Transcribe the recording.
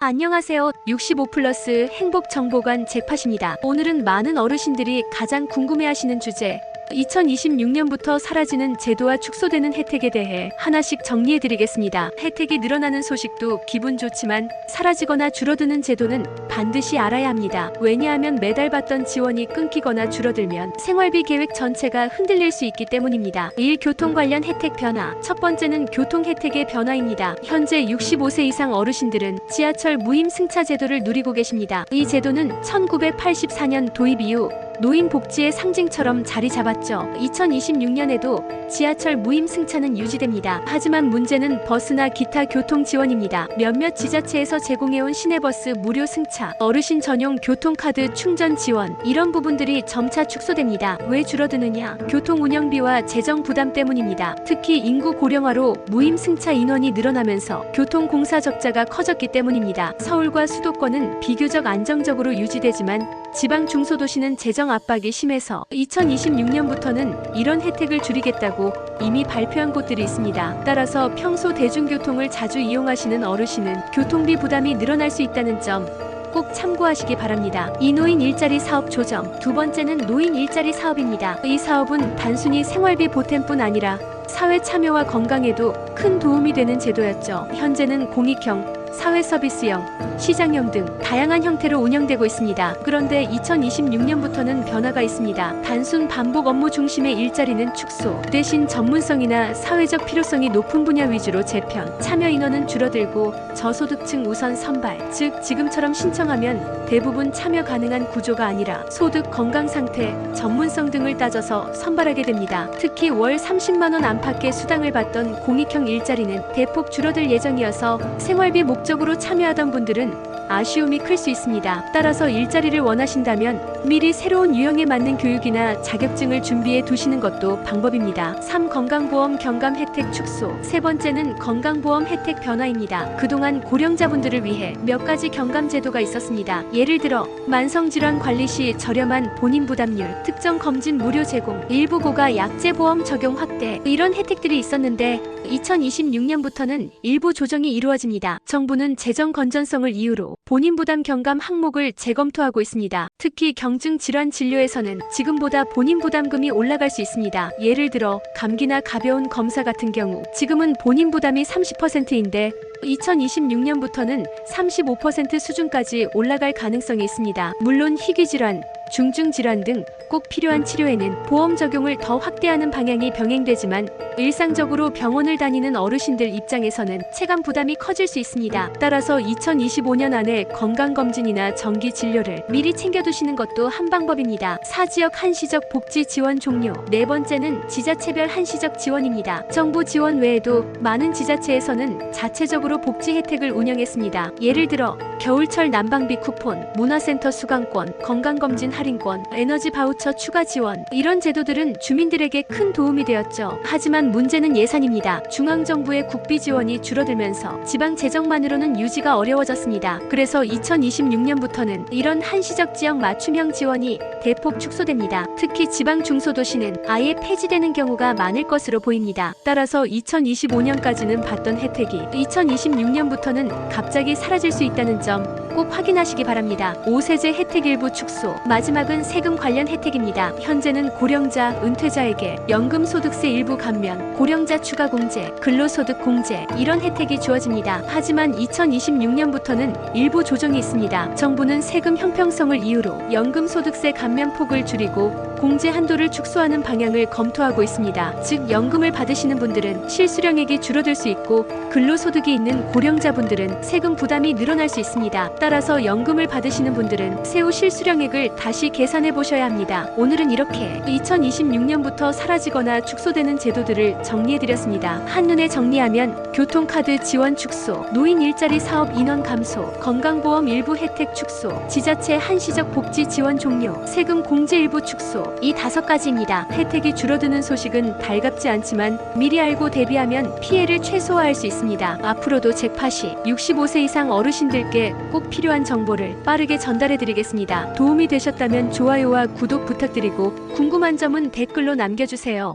안녕하세요. 65플러스 행복정보관 잭팟입니다. 오늘은 많은 어르신들이 가장 궁금해하시는 주제 2026년부터 사라지는 제도와 축소되는 혜택에 대해 하나씩 정리해드리겠습니다. 혜택이 늘어나는 소식도 기분 좋지만 사라지거나 줄어드는 제도는 반드시 알아야 합니다. 왜냐하면 매달 받던 지원이 끊기거나 줄어들면 생활비 계획 전체가 흔들릴 수 있기 때문입니다. 1. 교통 관련 혜택 변화. 첫 번째는 교통 혜택의 변화입니다. 현재 65세 이상 어르신들은 지하철 무임 승차 제도를 누리고 계십니다. 이 제도는 1984년 도입 이후 노인 복지의 상징처럼 자리 잡았죠. 2026년에도 지하철 무임 승차는 유지됩니다. 하지만 문제는 버스나 기타 교통 지원입니다. 몇몇 지자체에서 제공해온 시내버스 무료 승차, 어르신 전용 교통카드 충전 지원, 이런 부분들이 점차 축소됩니다. 왜 줄어드느냐? 교통 운영비와 재정 부담 때문입니다. 특히 인구 고령화로 무임 승차 인원이 늘어나면서 교통공사 적자가 커졌기 때문입니다. 서울과 수도권은 비교적 안정적으로 유지되지만 지방 중소도시는 재정 압박이 심해서 2026년부터는 이런 혜택을 줄이겠다고 이미 발표한 곳들이 있습니다. 따라서 평소 대중교통을 자주 이용하시는 어르신은 교통비 부담이 늘어날 수 있다는 점 꼭 참고하시기 바랍니다. 이 노인 일자리 사업 조정. 두 번째는 노인 일자리 사업입니다. 이 사업은 단순히 생활비 보탬뿐 아니라 사회 참여와 건강에도 큰 도움이 되는 제도였죠. 현재는 공익형, 사회서비스형, 시장형 등 다양한 형태로 운영되고 있습니다. 그런데 2026년부터는 변화가 있습니다. 단순 반복 업무 중심의 일자리는 축소, 대신 전문성이나 사회적 필요성이 높은 분야 위주로 재편, 참여 인원은 줄어들고 저소득층 우선 선발, 즉 지금처럼 신청하면 대부분 참여 가능한 구조가 아니라 소득, 건강 상태, 전문성 등을 따져서 선발하게 됩니다. 특히 월 30만원 안팎의 수당을 받던 공익형 일자리는 대폭 줄어들 예정이어서 생활비 목적으로 참여하던 분들은 아쉬움이 클 수 있습니다. 따라서 일자리를 원하신다면 미리 새로운 유형에 맞는 교육이나 자격증을 준비해 두시는 것도 방법입니다. 3. 건강보험 경감 혜택 축소. 세 번째는 건강보험 혜택 변화입니다. 그동안 고령자분들을 위해 몇 가지 경감 제도가 있었습니다. 예를 들어 만성질환 관리 시 저렴한 본인 부담률, 특정 검진 무료 제공, 일부 고가 약제보험 적용 확대, 이런 혜택들이 있었는데 2026년부터는 일부 조정이 이루어집니다. 정부는 재정 건전성을 이유로 본인 부담 경감 항목을 재검토하고 있습니다. 특히 경증 질환 진료에서는 지금보다 본인 부담금이 올라갈 수 있습니다. 예를 들어 감기나 가벼운 검사 같은 경우 지금은 본인 부담이 30%인데 2026년부터는 35% 수준까지 올라갈 가능성이 있습니다. 물론 희귀질환, 중증질환 등 꼭 필요한 치료에는 보험 적용을 더 확대하는 방향이 병행되지만 일상적으로 병원을 다니는 어르신들 입장에서는 체감 부담이 커질 수 있습니다. 따라서 2025년 안에 건강검진이나 정기 진료를 미리 챙겨두시는 것도 한 방법입니다. 사지역 한시적 복지 지원 종료. 네 번째는 지자체별 한시적 지원입니다. 정부 지원 외에도 많은 지자체에서는 자체적으로 복지 혜택을 운영했습니다. 예를 들어 겨울철 난방비 쿠폰, 문화센터 수강권, 건강검진 할인권, 에너지 바우처 추가 지원, 이런 제도들은 주민들에게 큰 도움이 되었죠. 하지만 문제는 예산입니다. 중앙정부의 국비 지원이 줄어들면서 지방 재정만으로는 유지가 어려워졌습니다. 그래서 2026년부터는 이런 한시적 지역 맞춤형 지원이 대폭 축소됩니다. 특히 지방 중소도시는 아예 폐지되는 경우가 많을 것으로 보입니다. 따라서 2025년까지는 받던 혜택이 2026년부터는 갑자기 사라질 수 있다는 점 꼭 확인하시기 바랍니다. 5세제 혜택 일부 축소. 마지막은 세금 관련 혜택입니다. 현재는 고령자, 은퇴자에게 연금소득세 일부 감면, 고령자 추가 공제, 근로소득 공제, 이런 혜택이 주어집니다. 하지만 2026년부터는 일부 조정이 있습니다. 정부는 세금 형평성을 이유로 연금소득세 감면 폭을 줄이고 공제 한도를 축소하는 방향을 검토하고 있습니다. 즉 연금을 받으시는 분들은 실수령액이 줄어들 수 있고 근로소득이 있는 고령자분들은 세금 부담이 늘어날 수 있습니다. 따라서 연금을 받으시는 분들은 세후 실수령액을 다시 계산해 보셔야 합니다. 오늘은 이렇게 2026년부터 사라지거나 축소되는 제도들을 정리해드렸습니다. 한눈에 정리하면 교통카드 지원 축소, 노인 일자리 사업 인원 감소, 건강보험 일부 혜택 축소, 지자체 한시적 복지 지원 종료, 세금 공제 일부 축소, 이 5가지입니다. 혜택이 줄어드는 소식은 달갑지 않지만 미리 알고 대비하면 피해를 최소화할 수 있습니다. 앞으로도 잭팟이 65세 이상 어르신들께 꼭 필요한 정보를 빠르게 전달해드리겠습니다. 도움이 되셨다면 좋아요와 구독 부탁드리고 궁금한 점은 댓글로 남겨주세요.